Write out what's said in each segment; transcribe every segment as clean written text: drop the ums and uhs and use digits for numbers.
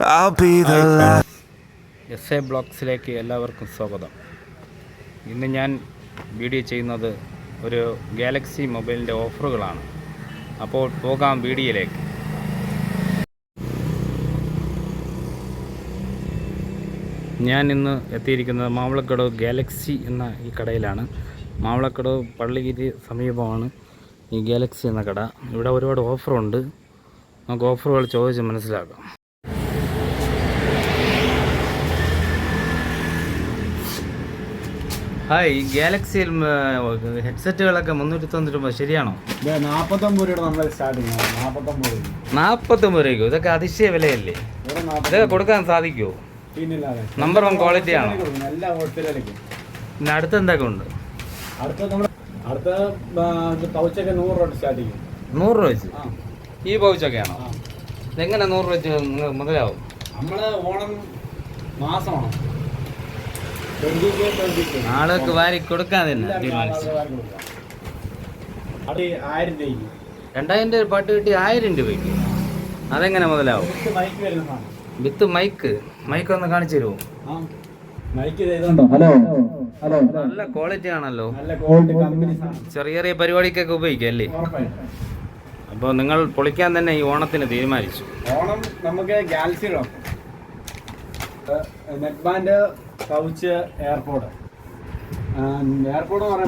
SA ബ്ലോഗ്സിലേക്ക് എല്ലാവർക്കും സ്വാഗതം. ഇന്ന് ഞാൻ വീഡിയോ ചെയ്യുന്നത് ഒരു ഗാലക്സി മൊബൈലിൻ്റെ ഓഫറുകളാണ്. അപ്പോൾ പോകാം വീഡിയോയിലേക്ക്. ഞാൻ ഇന്ന് എത്തിയിരിക്കുന്നത് മാവളക്കടവ് ഗാലക്സി എന്ന ഈ കടയിലാണ്. മാവളക്കടവ് പള്ളിക്ക് സമീപമാണ് ഈ ഗാലക്സി എന്ന കട. ഇവിടെ ഒരുപാട് ഓഫറുണ്ട്. നമുക്ക് ഓഫറുകൾ ചോദിച്ച് മനസ്സിലാക്കാം. ഹായ്, ഈ ഗാലക്സിയിൽ ഹെഡ്സെറ്റുകളൊക്കെ 390 രൂപ ശരിയാണോ? 49 രൂപ നമ്മൾ സ്റ്റാർട്ടിങ് 49 രൂപയ്ക്കോ? ഇതൊക്കെ അതിശയ വിലയല്ലേ? ഇതൊക്കെ കൊടുക്കാൻ സാധിക്കുമോ? നമ്പർ 1 ക്വാളിറ്റി ആണോ? പിന്നെ അടുത്ത് എന്തൊക്കെ ഉണ്ട്? അടുത്ത പൗച്ചൊക്കെ 100 രൂപ സ്റ്റാർട്ടിങ്. 100 രൂപ വെച്ച് ഈ പൗച്ചൊക്കെ ആണോ? ഇതെങ്ങനെ 100 രൂപ വെച്ച് മുതലാവും? നമ്മള് ഓണം മാസമാണോ ആളുകൾക്ക് വാരി കൊടുക്കാൻ തന്നെ തീരുമാനിച്ചു. 2000 രൂപ പാട്ട് കിട്ടി 1000 രൂപയ്ക്ക്. അതെങ്ങനെ മുതലാവും? വിത്ത് മൈക്ക് ഒന്ന് കാണിച്ചു തരുമോ? നല്ല ക്വാളിറ്റി ആണല്ലോ. ചെറിയ ചെറിയ പരിപാടിക്കൊക്കെ ഉപയോഗിക്കാം അല്ലേ? അപ്പോൾ നിങ്ങൾ പൊളിക്കാൻ തന്നെ ഈ ഓണത്തിന് തീരുമാനിച്ചു. ഓണം നമുക്ക് ഗാലക്സികളോ neck band, pouch, airport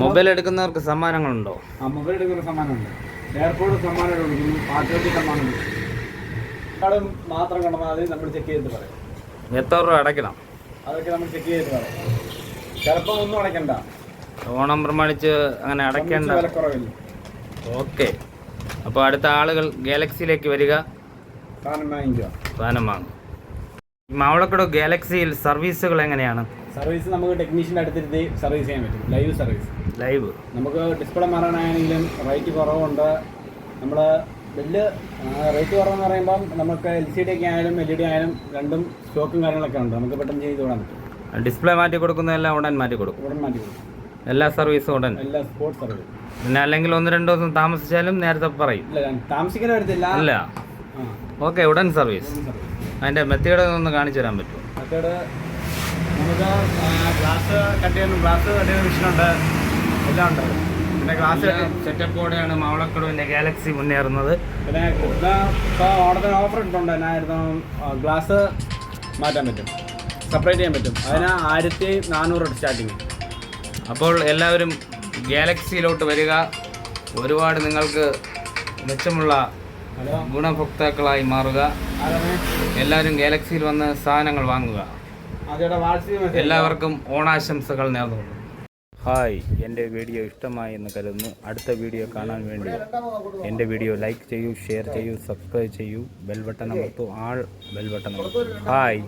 mobile എടുക്കുന്നവർക്ക് സമ്മാനങ്ങളുണ്ടോ? മൊബൈൽ എടുക്കുന്ന സമ്മാനമുണ്ട്. എയർപോർട്ട് സമ്മാനം കൊടുക്കുന്നു, പാർട്ടി സമ്മാനം മാത്രം കൊണ്ടുവന്നാൽ മതി. നമ്മൾ ചെക്ക് ചെയ്തിട്ട് പറയാം. എത്ര രൂപ അടയ്ക്കണം? അതൊക്കെ നമ്മൾ ചെക്ക് ചെയ്തിട്ട് പറയാം. ചിലപ്പോൾ ഒന്നും അടയ്ക്കണ്ട. ഓണം പ്രമാണിച്ച് അങ്ങനെ അടയ്ക്കേണ്ട. വിലക്കുറവില്ല. ഓക്കെ. അപ്പോൾ അടുത്ത ആളുകൾ ഗാലക്സിയിലേക്ക് വരിക, സാധനം വാങ്ങും. മാവളക്കടവ് ഗാലക്സിയിൽ സർവീസുകൾ എങ്ങനെയാണ്? സർവീസ് നമുക്ക് ടെക്നീഷ്യൻ്റെ അടുത്തിരുത്തി സർവീസ് ചെയ്യാൻ പറ്റും. Live service. ലൈവ് നമുക്ക് ഡിസ്പ്ലേ മാറാനാണെങ്കിലും റേറ്റ് കുറവുണ്ട്. നമ്മൾ വലിയ റേറ്റ് കുറവെന്ന് പറയുമ്പം നമുക്ക് LCD ഒക്കെ ആയാലും LED ആയാലും രണ്ടും സ്റ്റോക്കും കാര്യങ്ങളൊക്കെ ഉണ്ട്. നമുക്ക് പെട്ടെന്ന് ചെയ്ത് വിടാൻ പറ്റും. ഡിസ്പ്ലേ മാറ്റി കൊടുക്കുന്നതെല്ലാം ഉടൻ മാറ്റി കൊടുക്കും. എല്ലാ സർവീസും ഉടൻ. എല്ലാ സ്പോർട്സ് സർവീസ്. പിന്നെ അല്ലെങ്കിൽ 1-2 ദിവസം താമസിച്ചാലും നേരത്തെ പറയും. താമസിക്കാൻ വരത്തില്ല. അല്ല, ഓക്കെ, ഉടൻ സർവീസ്. അതിൻ്റെ മെത്തേഡ് ഒന്ന് കാണിച്ചു തരാൻ പറ്റുമോ? മെത്തേഡ് നമുക്ക് ഗ്ലാസ് കട്ട് ചെയ്യുന്ന മെഷീനുണ്ട്, എല്ലാം ഉണ്ട്. പിന്നെ ഗ്ലാസ് സെറ്റപ്പോടെയാണ് മാവളക്കടവിൻ്റെ ഗാലക്സി മുന്നേറുന്നത്. പിന്നെ ഇപ്പോൾ ഓണത്തിന് ഓഫർ ഇട്ടുണ്ട്. എന്നായിരുന്നു, ഗ്ലാസ് മാറ്റാൻ പറ്റും, സെപ്പറേറ്റ് ചെയ്യാൻ പറ്റും. അതിന് 1400 സ്റ്റാർട്ടിങ്. അപ്പോൾ എല്ലാവരും ഗാലക്സിയിലോട്ട് വരിക. ഒരുപാട് നിങ്ങൾക്ക് മെച്ചമുള്ള ഗുണഭോക്താക്കളായി മാറുക. എല്ലാവരും ഗാലക്സിയിൽ വന്ന് സാധനങ്ങൾ വാങ്ങുക. എല്ലാവർക്കും ഓണാശംസകൾ നേർന്നുകൊള്ളു. ഹായ്, എൻ്റെ വീഡിയോ ഇഷ്ടമായി എന്ന് കരുതുന്നു. അടുത്ത വീഡിയോ കാണാൻ വേണ്ടി എൻ്റെ വീഡിയോ ലൈക്ക് ചെയ്യൂ, ഷെയർ ചെയ്യൂ, സബ്സ്ക്രൈബ് ചെയ്യൂ, ബെൽ ബട്ടൺ അമർത്തൂ, ബെൽ ബട്ടൺ അമർത്തൂ. ഹായ്.